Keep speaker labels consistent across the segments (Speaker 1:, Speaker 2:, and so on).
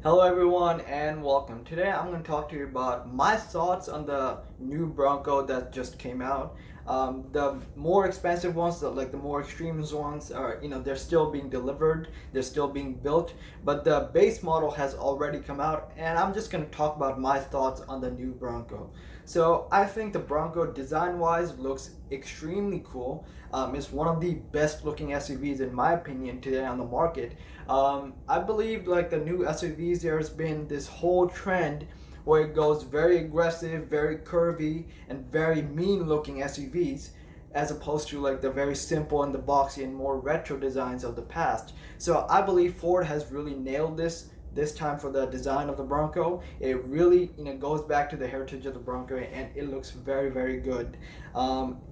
Speaker 1: Hello everyone and welcome. Today I'm going to talk to you about my thoughts on the new Bronco that just came out. The more expensive ones, like the more extreme ones, are they're still being delivered, they're still being built, but the base model has already come out, and I'm just going to talk about my thoughts on the new Bronco. So I think the Bronco design-wise looks extremely cool. It's one of the best looking SUVs in my opinion today on the market. I believe like the new SUVs, there's been this whole trend where it goes very aggressive, very curvy, and very mean looking SUVs, as opposed to like the very simple and the boxy and more retro designs of the past. So I believe Ford has really nailed this time for the design of the Bronco. It really goes back to the heritage of the Bronco, and it looks very good.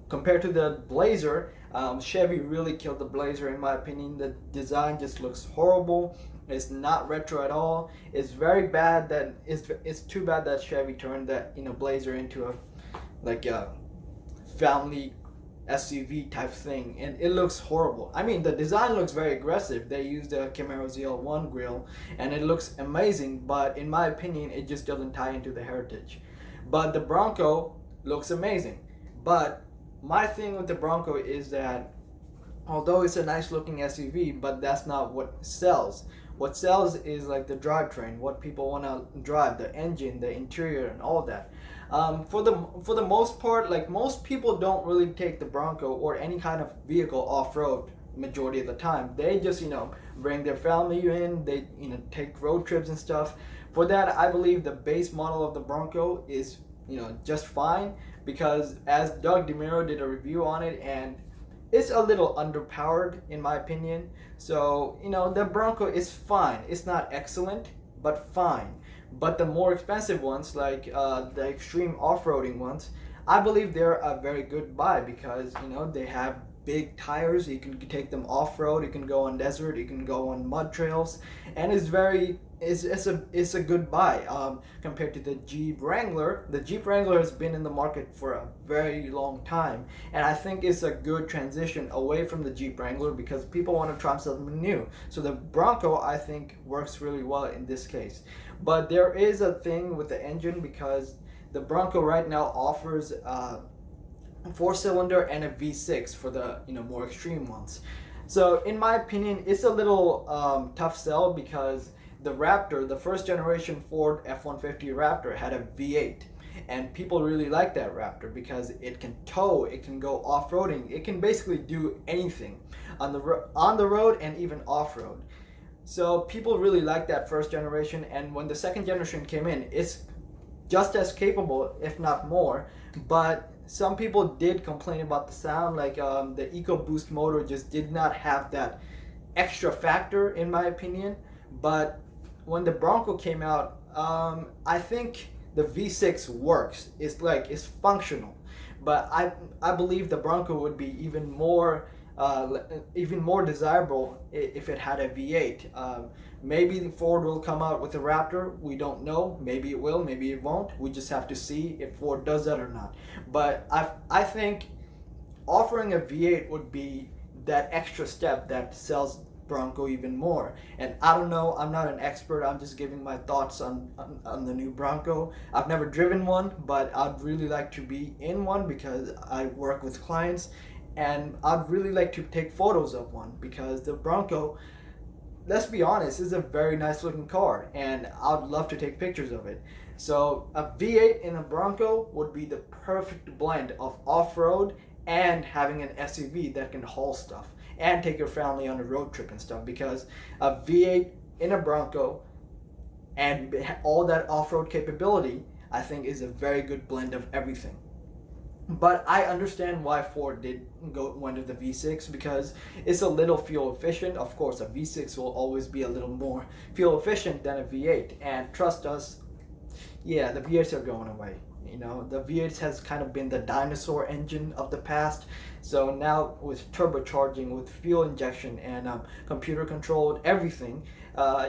Speaker 1: Compared to the Blazer, Chevy really killed the Blazer in my opinion. The design just looks horrible. It's not retro at all. It's very bad that it's too bad that Chevy turned that Blazer into a family SUV type thing, and it looks horrible. I mean, the design looks very aggressive. They used the Camaro ZL1 grille, and it looks amazing, but in my opinion, it just doesn't tie into the heritage. But the Bronco looks amazing. But my thing with the Bronco is that although it's a nice looking SUV, but that's not what sells. What sells is like the drivetrain, what people want to drive, the engine, the interior, and all that. For the most part, like most people don't really take the Bronco or any kind of vehicle off road majority of the time. They just bring their family in. They take road trips and stuff. For that, I believe the base model of the Bronco is just fine, because as Doug DeMuro did a review on it, and it's a little underpowered in my opinion. So the Bronco is fine. It's not excellent, but fine. But the more expensive ones, like the extreme off-roading ones, I believe they're a very good buy, because they have big tires. You can take them off-road. You can go on desert. You can go on mud trails, and it's a good buy compared to the Jeep Wrangler. The Jeep Wrangler has been in the market for a very long time, and I think it's a good transition away from the Jeep Wrangler because people want to try something new. So the Bronco, I think, works really well in this case. But there is a thing with the engine, because the Bronco right now offers four-cylinder and a V6 for the more extreme ones. So in my opinion, it's a little tough sell, because the Raptor, the first generation Ford F-150 Raptor, had a V8, and people really like that Raptor because it can tow, it can go off-roading, it can basically do anything on the road and even off-road. So people really like that first generation, and when the second generation came in, it's just as capable, if not more. But some people did complain about the sound, like the EcoBoost motor just did not have that extra factor in my opinion. But when the Bronco came out, I think the V6 works. It's functional, but I believe the Bronco would be even more desirable if it had a V8. Maybe Ford will come out with a Raptor. We don't know. Maybe it will. Maybe it won't. We just have to see if Ford does that or not. But I think offering a V8 would be that extra step that sells Bronco even more. And I don't know. I'm not an expert. I'm just giving my thoughts on the new Bronco. I've never driven one, but I'd really like to be in one because I work with clients, and I'd really like to take photos of one, because the Bronco, let's be honest, is a very nice looking car, and I'd love to take pictures of it. So a V8 in a Bronco would be the perfect blend of off-road and having an SUV that can haul stuff and take your family on a road trip and stuff, because a V8 in a Bronco and all that off-road capability, I think, is a very good blend of everything. But I understand why Ford went with the V6, because it's a little fuel efficient. Of course, a V6 will always be a little more fuel efficient than a V8. And trust us, yeah, the V8s are going away. The V8 has kind of been the dinosaur engine of the past. So now with turbocharging, with fuel injection, and computer controlled everything,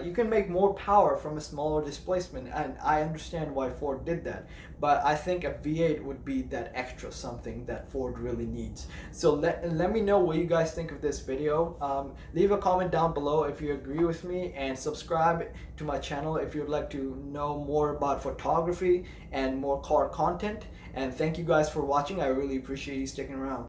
Speaker 1: You can make more power from a smaller displacement, and I understand why Ford did that. But I think a V8 would be that extra something that Ford really needs. So let me know what you guys think of this video. Leave a comment down below if you agree with me, and subscribe to my channel if you'd like to know more about photography and more car content. And thank you guys for watching. I really appreciate you sticking around.